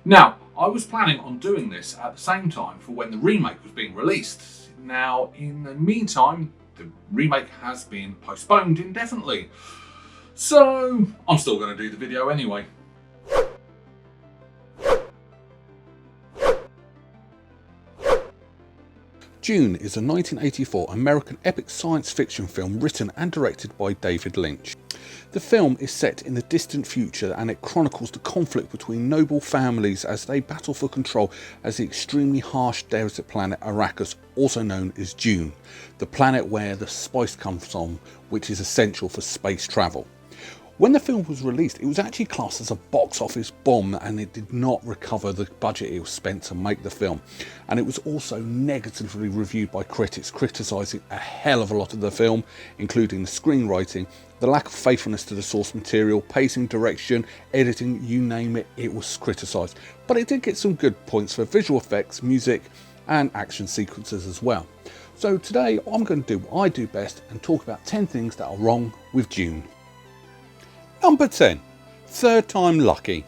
Now, I was planning on doing this at the same time for when the remake was being released. Now, in the meantime, the remake has been postponed indefinitely. So, I'm still going to do the video anyway. Dune is a 1984 American epic science fiction film written and directed by David Lynch. The film is set in the distant future and it chronicles the conflict between noble families as they battle for control as the extremely harsh desert planet Arrakis, also known as Dune, the planet where the spice comes from, which is essential for space travel. When the film was released, it was actually classed as a box office bomb and it did not recover the budget it was spent to make the film. And it was also negatively reviewed by critics, criticising a hell of a lot of the film, including the screenwriting, the lack of faithfulness to the source material, pacing, direction, editing, you name it, it was criticised. But it did get some good points for visual effects, music and action sequences as well. So today I'm going to do what I do best and talk about 10 things that are wrong with Dune. Number 10. Third time lucky.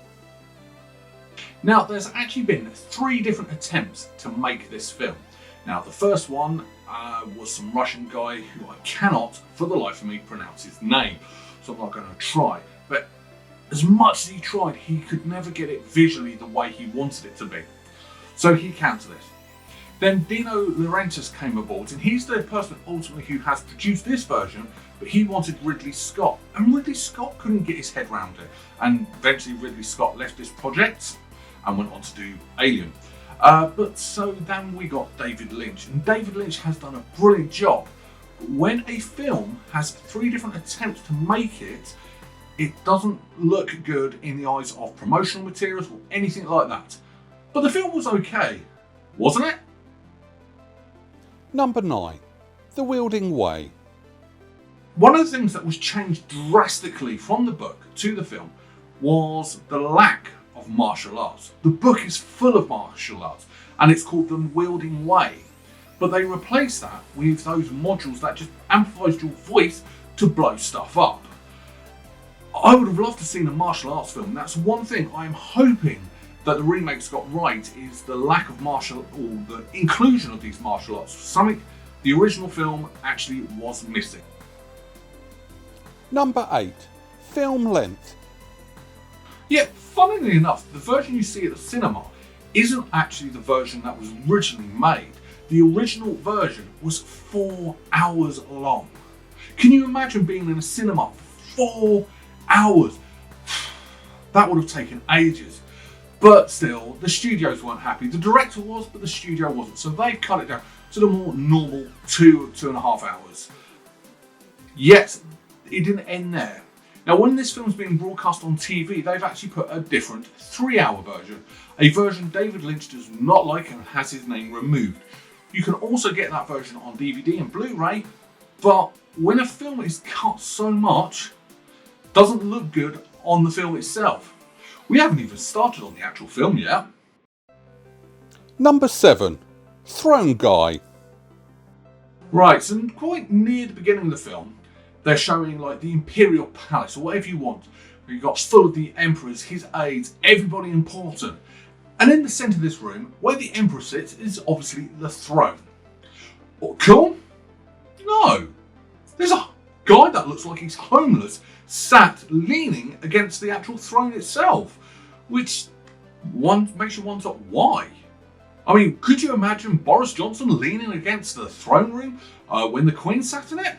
Now, there's actually been 3 different attempts to make this film. Now, the first one was some Russian guy who I cannot, for the life of me, pronounce his name. So I'm not going to try. But as much as he tried, he could never get it visually the way he wanted it to be. So he cancelled it. Then Dino Laurentiis came aboard, and he's the person ultimately who has produced this version, but he wanted Ridley Scott, and Ridley Scott couldn't get his head around it. And eventually Ridley Scott left this project and went on to do Alien. But so then we got David Lynch, and David Lynch has done a brilliant job. But when a film has 3 different attempts to make it, it doesn't look good in the eyes of promotional materials or anything like that. But the film was okay, wasn't it? Number 9. The Wielding Way. One of the things that was changed drastically from the book to the film was the lack of martial arts. The book is full of martial arts and it's called The Wielding Way. But they replaced that with those modules that just amplifies your voice to blow stuff up. I would have loved to have seen a martial arts film. That's one thing I'm hoping that the remake's got right, is the lack of or the inclusion of these martial arts. Something the original film actually was missing. Number 8. Film length. Yeah, funnily enough, the version you see at the cinema isn't actually the version that was originally made. The original version was 4 hours long. Can you imagine being in a cinema for 4 hours? That would have taken ages. But still, the studios weren't happy. The director was, but the studio wasn't. So they cut it down to the more normal 2.5 hours. Yet, it didn't end there. Now, when this film's being broadcast on TV, they've actually put a different 3-hour version. A version David Lynch does not like and has his name removed. You can also get that version on DVD and Blu-ray, but when a film is cut so much, it doesn't look good on the film itself. We haven't even started on the actual film yet. Number 7. Throne Guy. Right, so quite near the beginning of the film, they're showing like the Imperial Palace, or whatever you want. You've got full of the Emperors, his aides, everybody important. And in the centre of this room, where the Emperor sits, is obviously the throne. What, cool? No. There's a guy that looks like he's homeless, sat leaning against the actual throne itself, which makes you wonder why. I mean, could you imagine Boris Johnson leaning against the throne room when the Queen sat in it?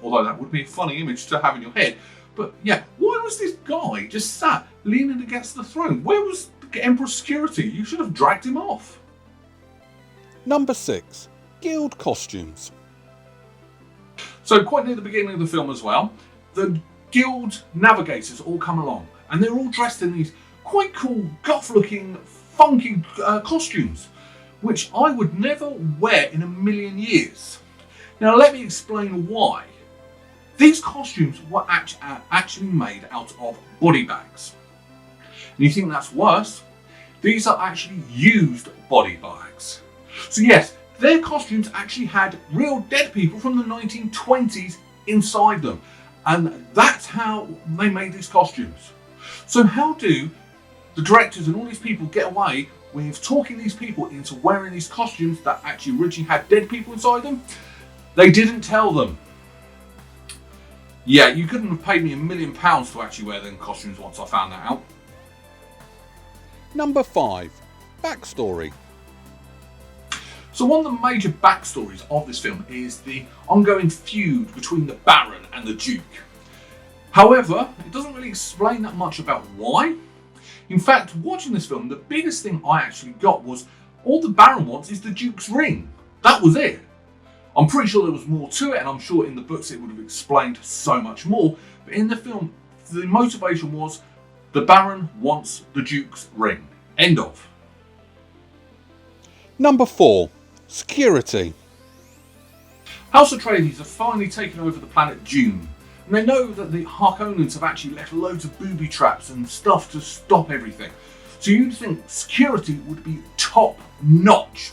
Although that would be a funny image to have in your head. But yeah, why was this guy just sat leaning against the throne? Where was the Emperor's security? You should have dragged him off. Number 6. Guild costumes. So quite near the beginning of the film as well, the guild navigators all come along and they're all dressed in these quite cool, goth-looking, funky costumes, which I would never wear in a million years. Now let me explain why. These costumes were actually made out of body bags. And you think that's worse? These are actually used body bags. So yes, their costumes actually had real dead people from the 1920s inside them. And that's how they made these costumes. So how do the directors and all these people get away with talking these people into wearing these costumes that actually originally had dead people inside them. They didn't tell them. Yeah, you couldn't have paid me £1 million to actually wear them costumes once I found that out. Number 5. Backstory. So one of the major backstories of this film is the ongoing feud between the Baron and the Duke. However, it doesn't really explain that much about why. In fact, watching this film, the biggest thing I actually got was all the Baron wants is the Duke's ring. That was it. I'm pretty sure there was more to it, and I'm sure in the books it would have explained so much more. But in the film, the motivation was the Baron wants the Duke's ring. End of. Number 4. Security. House Atreides have finally taken over the planet Dune. And they know that the Harkonnens have actually left loads of booby traps and stuff to stop everything. So you'd think security would be top notch.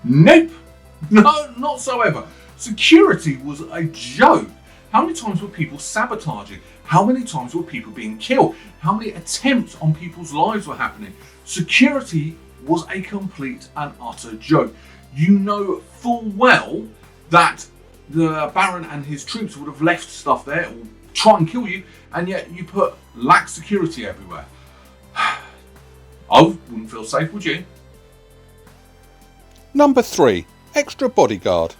Nope. No, not so ever. Security was a joke. How many times were people sabotaging? How many times were people being killed? How many attempts on people's lives were happening? Security was a complete and utter joke. You know full well that the Baron and his troops would have left stuff there or try and kill you, and yet you put lax security everywhere. I wouldn't feel safe, would you? Number 3. Extra bodyguard.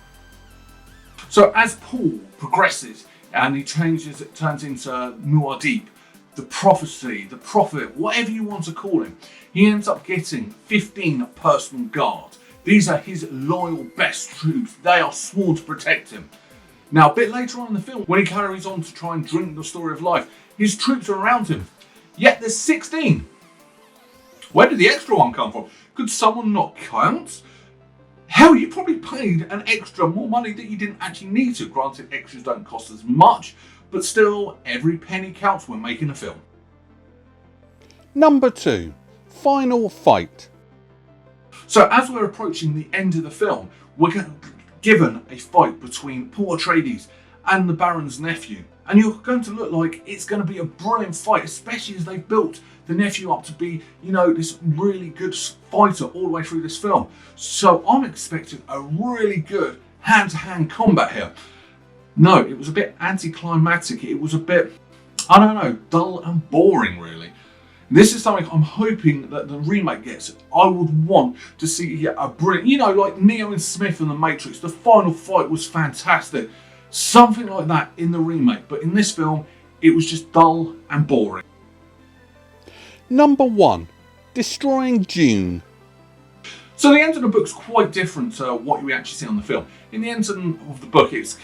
So as Paul progresses and he turns into Muad'Dib, the prophecy, the prophet, whatever you want to call him, he ends up getting 15 personal guards. These are his loyal best troops. They are sworn to protect him. Now, a bit later on in the film, when he carries on to try and drink the story of life, his troops are around him. Yet there's 16. Where did the extra one come from? Could someone not count? Hell, you probably paid an extra more money that you didn't actually need to. Granted, extras don't cost as much, but still, every penny counts when making a film. Number 2. Final fight. So as we're approaching the end of the film, we're given a fight between Paul Atreides and the Baron's nephew. And you're going to look like it's going to be a brilliant fight, especially as they've built the nephew up to be, you know, this really good fighter all the way through this film. So I'm expecting a really good hand-to-hand combat here. No, it was a bit anticlimactic. It was a bit, I don't know, dull and boring, really. This is something I'm hoping that the remake gets. I would want to see a brilliant, you know, like Neo and Smith in The Matrix. The final fight was fantastic. Something like that in the remake. But in this film, it was just dull and boring. Number 1. Destroying Dune. So the end of the book's quite different to what we actually see on the film. In the end of the book, it's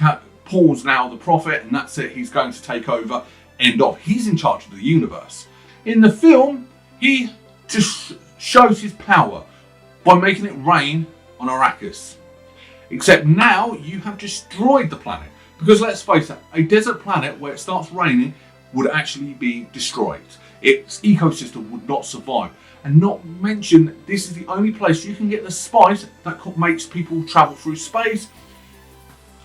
Paul's now the prophet, and that's it. He's going to take over. End of. He's in charge of the universe. In the film, he just shows his power by making it rain on Arrakis. Except now you have destroyed the planet. Because let's face it, a desert planet where it starts raining would actually be destroyed. Its ecosystem would not survive. And not mention, this is the only place you can get the spice that makes people travel through space.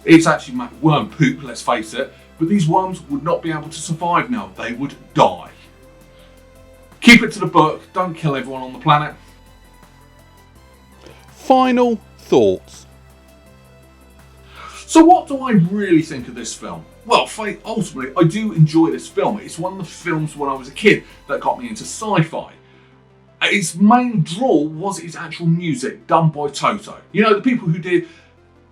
It's actually worm poop, let's face it. But these worms would not be able to survive now. They would die. Keep it to the book. Don't kill everyone on the planet. Final thoughts. So what do I really think of this film? Well, ultimately, I do enjoy this film. It's one of the films when I was a kid that got me into sci-fi. Its main draw was its actual music done by Toto. You know, the people who did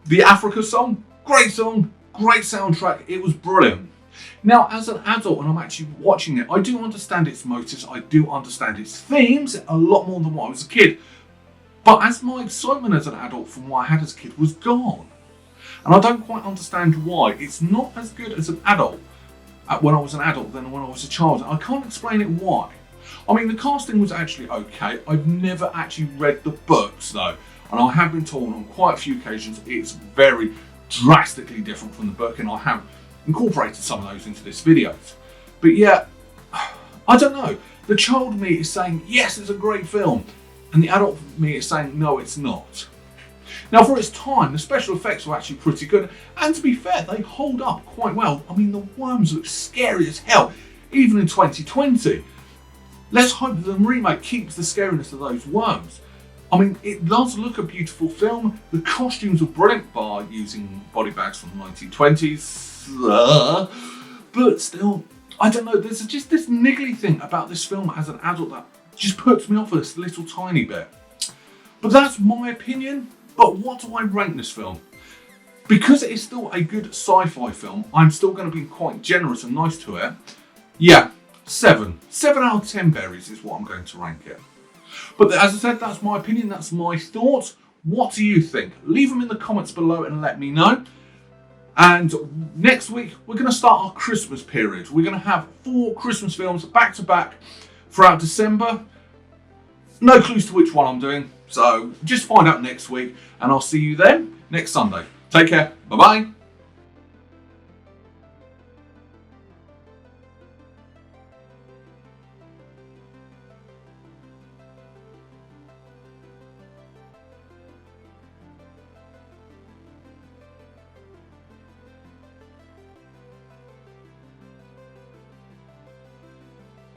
the Africa song, great soundtrack, it was brilliant. Now, as an adult, when I'm actually watching it, I do understand its motives, I do understand its themes a lot more than when I was a kid. But as my excitement as an adult from what I had as a kid was gone. And I don't quite understand why. It's not as good as an adult when I was an adult than when I was a child. And I can't explain it why. I mean, the casting was actually okay. I've never actually read the books though. And I have been told on quite a few occasions it's very drastically different from the book, and I have incorporated some of those into this video. But yeah, I don't know. The child me is saying, yes, it's a great film. And the adult me is saying, no, it's not. Now, for its time, the special effects were actually pretty good. And to be fair, they hold up quite well. I mean, the worms look scary as hell, even in 2020. Let's hope that the remake keeps the scariness of those worms. I mean, it does look a beautiful film. The costumes are brilliant, bar using body bags from the 1920s. But still, I don't know, there's just this niggly thing about this film as an adult that just puts me off a little tiny bit. But that's my opinion. But what do I rank this film? Because it is still a good sci-fi film, I'm still going to be quite generous and nice to it. Yeah, 7. 7 out of 10 berries is what I'm going to rank it. But as I said, that's my opinion, that's my thoughts. What do you think? Leave them in the comments below and let me know. And next week, we're going to start our Christmas period. We're going to have 4 Christmas films back to back throughout December. No clues to which one I'm doing, so just find out next week, and I'll see you then next Sunday. Take care. Bye-bye.